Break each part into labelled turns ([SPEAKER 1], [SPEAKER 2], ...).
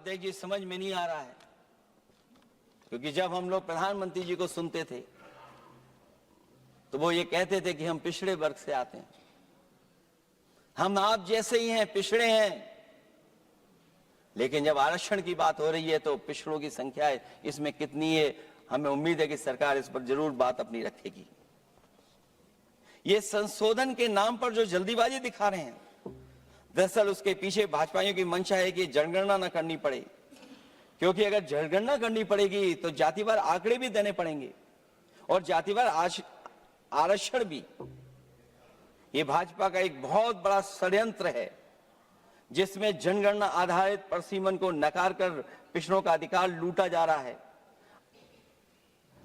[SPEAKER 1] अध्यक्ष जी समझ में नहीं आ रहा है, क्योंकि जब हम लोग प्रधानमंत्री जी को सुनते थे तो वो ये कहते थे कि हम पिछड़े वर्ग से आते हैं, हम आप जैसे ही हैं, पिछड़े हैं। लेकिन जब आरक्षण की बात हो रही है तो पिछड़ों की संख्या इसमें कितनी है, हमें उम्मीद है कि सरकार इस पर जरूर बात अपनी रखेगी। ये संशोधन के नाम पर जो जल्दीबाजी दिखा रहे हैं, दरअसल उसके पीछे भाजपाइयों की मंशा है कि जनगणना न करनी पड़े, क्योंकि अगर जनगणना करनी पड़ेगी तो जातिवार आंकड़े भी देने पड़ेंगे और जातिवार आरक्षण भी। ये भाजपा का एक बहुत बड़ा षड्यंत्र है जिसमें जनगणना आधारित परिसीमन को नकार कर पिछड़ों का अधिकार लूटा जा रहा है।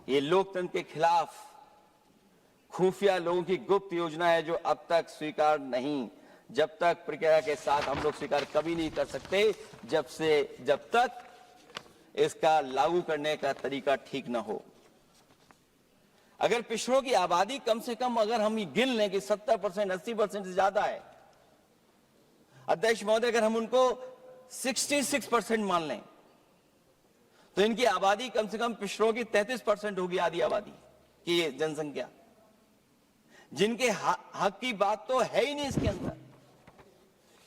[SPEAKER 1] ये लोकतंत्र के खिलाफ खुफिया लोगों की गुप्त योजना है जो अब तक स्वीकार नहीं, जब तक प्रक्रिया के साथ हम लोग स्वीकार कभी नहीं कर सकते जब तक इसका लागू करने का तरीका ठीक ना हो। अगर पिछड़ों की आबादी कम से कम अगर हम गिन लें कि 70%, 80% से ज्यादा है, अध्यक्ष महोदय, अगर हम उनको 66% मान लें तो इनकी आबादी कम से कम पिछड़ों की 33% होगी, आधी आबादी की जनसंख्या, जिनके हक की बात तो है ही नहीं इसके अंदर।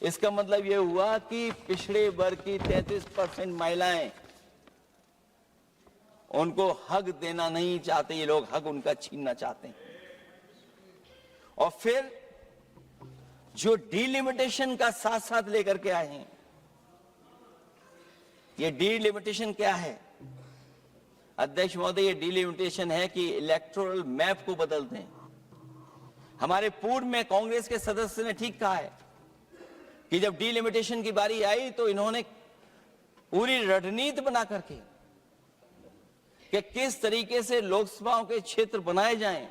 [SPEAKER 1] इसका मतलब यह हुआ कि पिछड़े वर्ग की 33% महिलाएं, उनको हक देना नहीं चाहते ये लोग, हक उनका छीनना चाहते हैं। और फिर जो डीलिमिटेशन का साथ साथ लेकर के आए हैं, ये डीलिमिटेशन क्या है अध्यक्ष महोदय? ये डीलिमिटेशन है कि इलेक्टोरल मैप को बदल दें। हमारे पूर्व में कांग्रेस के सदस्य ने ठीक कहा है कि जब डीलिमिटेशन की बारी आई तो इन्होंने पूरी रणनीति बना करके कि किस तरीके से लोकसभाओं के क्षेत्र बनाए जाएं,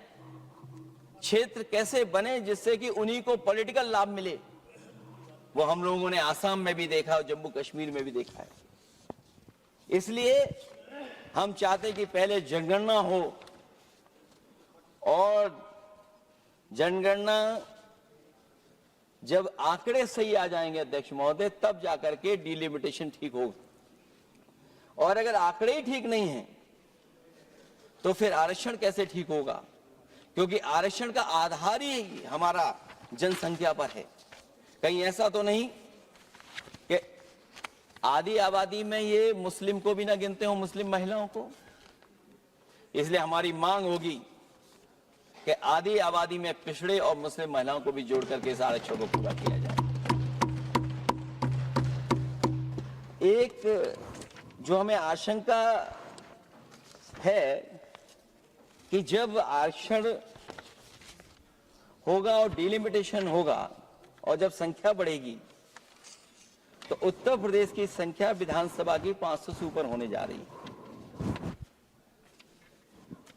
[SPEAKER 1] क्षेत्र कैसे बने जिससे कि उन्हीं को पॉलिटिकल लाभ मिले। वो हम लोगों ने आसाम में भी देखा और जम्मू कश्मीर में भी देखा है। इसलिए हम चाहते हैं कि पहले जनगणना हो और जनगणना जब आंकड़े सही आ जाएंगे अध्यक्ष महोदय, तब जाकर के डीलिमिटेशन ठीक होगा। और अगर आंकड़े ही ठीक नहीं हैं तो फिर आरक्षण कैसे ठीक होगा? क्योंकि आरक्षण का आधार ही हमारा जनसंख्या पर है। कहीं ऐसा तो नहीं कि आधी आबादी में ये मुस्लिम को भी ना गिनते हो, मुस्लिम महिलाओं को। इसलिए हमारी मांग होगी कि आधी आबादी में पिछड़े और मुस्लिम महिलाओं को भी जोड़ करके इस आरक्षण को पूरा किया जाए। एक जो हमें आशंका है कि जब आरक्षण होगा और डिलिमिटेशन होगा और जब संख्या बढ़ेगी तो उत्तर प्रदेश की संख्या विधानसभा की 500 से ऊपर होने जा रही है।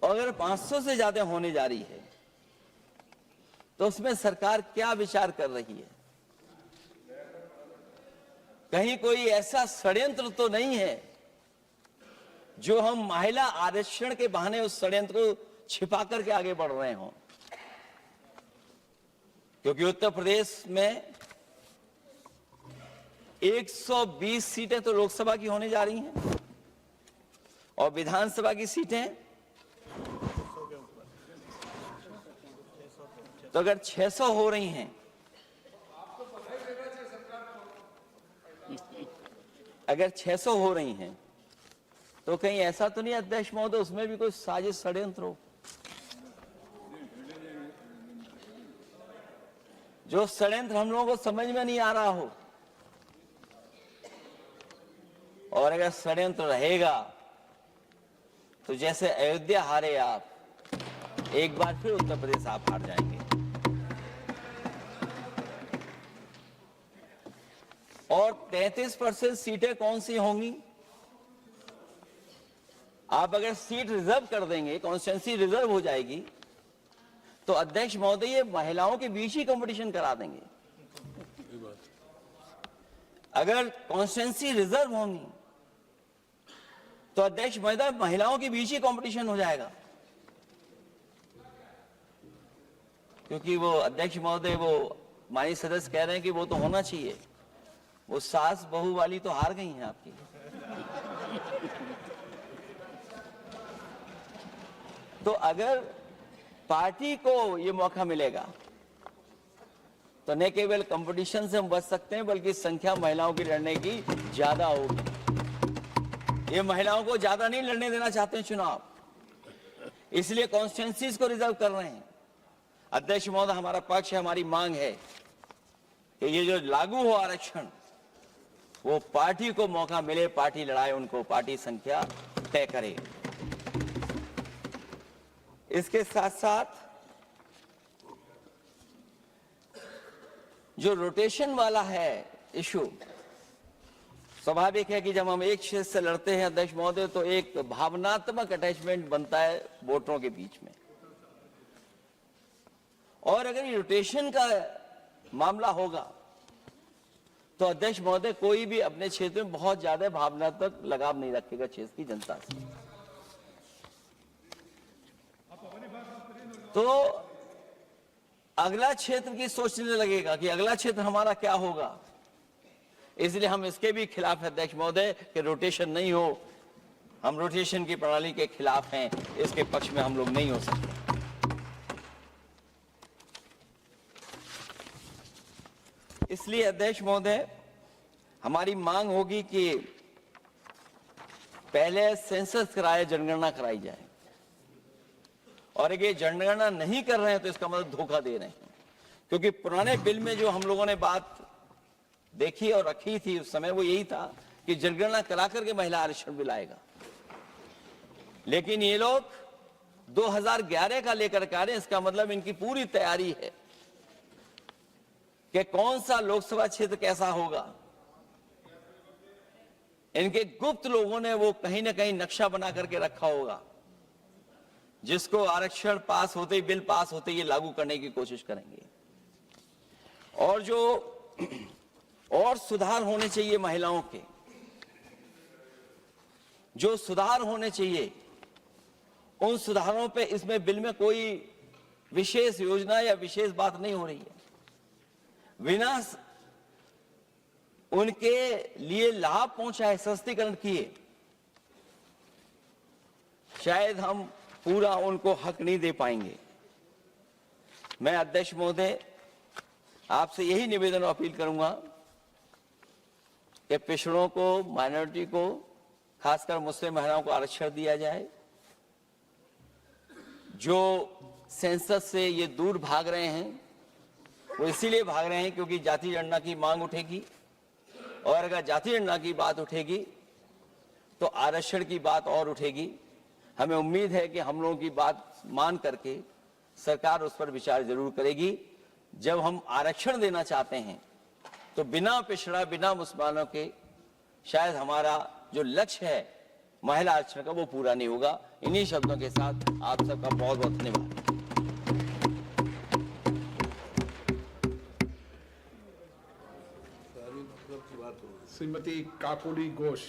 [SPEAKER 1] और अगर 500 से ज्यादा होने जा रही है तो उसमें सरकार क्या विचार कर रही है? कहीं कोई ऐसा षड्यंत्र तो नहीं है जो हम महिला आरक्षण के बहाने उस षड्यंत्र को छिपा करके आगे बढ़ रहे हों? क्योंकि उत्तर प्रदेश में 120 सीटें तो लोकसभा की होने जा रही हैं और विधानसभा की सीटें तो अगर 600 हो रही हैं, अगर 600 हो रही हैं तो कहीं ऐसा तो नहीं अध्यक्ष महोदय उसमें भी कोई साजिश षड्यंत्र हो? जो षड्यंत्र हम लोगों को समझ में नहीं आ रहा हो। और अगर षड्यंत्र रहेगा तो जैसे अयोध्या हारे आप, एक बार फिर उत्तर प्रदेश आप हार जाएंगे। और 33% सीटें कौन सी होंगी? आप अगर सीट रिजर्व कर देंगे, कॉन्स्टिट्यूंसी रिजर्व हो जाएगी, तो अध्यक्ष महोदय ये महिलाओं के बीच ही कंपटीशन करा देंगे। अगर कॉन्स्टिट्यूंसी रिजर्व होंगी तो अध्यक्ष महोदय महिलाओं के बीच ही कंपटीशन हो जाएगा। क्योंकि वो अध्यक्ष महोदय वो माननीय सदस्य कह रहे हैं कि वो तो होना चाहिए, वो सास बहू वाली तो हार गई हैं आपकी। तो अगर पार्टी को ये मौका मिलेगा तो न केवल कंपटीशन से हम बच सकते हैं, बल्कि संख्या महिलाओं की लड़ने की ज्यादा होगी। ये महिलाओं को ज्यादा नहीं लड़ने देना चाहते हैं चुनाव, इसलिए कॉन्स्टिट्यूंसीज को रिजर्व कर रहे हैं। अध्यक्ष महोदय, हमारा पक्ष है, हमारी मांग है कि ये जो लागू हो आरक्षण, वो पार्टी को मौका मिले, पार्टी लड़ाए उनको, पार्टी संख्या तय करे। इसके साथ साथ जो रोटेशन वाला है इशू, स्वाभाविक है कि जब हम एक क्षेत्र से लड़ते हैं अध्यक्ष महोदय, तो एक भावनात्मक अटैचमेंट बनता है वोटरों के बीच में। और अगर ये रोटेशन का मामला होगा तो अध्यक्ष महोदय कोई भी अपने क्षेत्र में बहुत ज्यादा भावनात्मक लगाव नहीं रखेगा क्षेत्र की जनता से। तो अगला क्षेत्र की सोचने लगेगा कि अगला क्षेत्र हमारा क्या होगा। इसलिए हम इसके भी खिलाफ हैं अध्यक्ष महोदय कि रोटेशन नहीं हो। हम रोटेशन की प्रणाली के खिलाफ हैं, इसके पक्ष में हम लोग नहीं हो सकते। इसलिए अध्यक्ष महोदय, हमारी मांग होगी कि पहले सेंसस कराए, जनगणना कराई जाए। और अगर ये जनगणना नहीं कर रहे हैं तो इसका मतलब धोखा दे रहे हैं, क्योंकि पुराने बिल में जो हम लोगों ने बात देखी और रखी थी उस समय, वो यही था कि जनगणना करा करके महिला आरक्षण बिल आएगा। लेकिन ये लोग 2011 का लेकर के आ रहे हैं। इसका मतलब इनकी पूरी तैयारी है कि कौन सा लोकसभा क्षेत्र कैसा होगा। इनके गुप्त लोगों ने वो कहीं ना कहीं नक्शा बना करके रखा होगा, जिसको आरक्षण पास होते ही, बिल पास होते ही ये लागू करने की कोशिश करेंगे। और जो और सुधार होने चाहिए महिलाओं के, जो सुधार होने चाहिए, उन सुधारों पे इसमें बिल में कोई विशेष योजना या विशेष बात नहीं हो रही है। बिना उनके लिए लाभ पहुंचाए, सशक्तिकरण किए, शायद हम पूरा उनको हक नहीं दे पाएंगे। मैं अध्यक्ष महोदय आपसे यही निवेदन और अपील करूंगा कि पिछड़ों को, माइनॉरिटी को, खासकर मुस्लिम महिलाओं को आरक्षण दिया जाए। जो सेंसस से ये दूर भाग रहे हैं, वो इसीलिए भाग रहे हैं क्योंकि जाति जनगणना की मांग उठेगी, और अगर जाति जनगणना की बात उठेगी तो आरक्षण की बात और उठेगी। हमें उम्मीद है कि हम लोगों की बात मान करके सरकार उस पर विचार जरूर करेगी। जब हम आरक्षण देना चाहते हैं तो बिना पिछड़ा, बिना मुसलमानों के शायद हमारा जो लक्ष्य है महिला आरक्षण का, वो पूरा नहीं होगा। इन्हीं शब्दों के साथ आप सबका बहुत बहुत धन्यवाद।
[SPEAKER 2] श्रीमती काकोली घोष।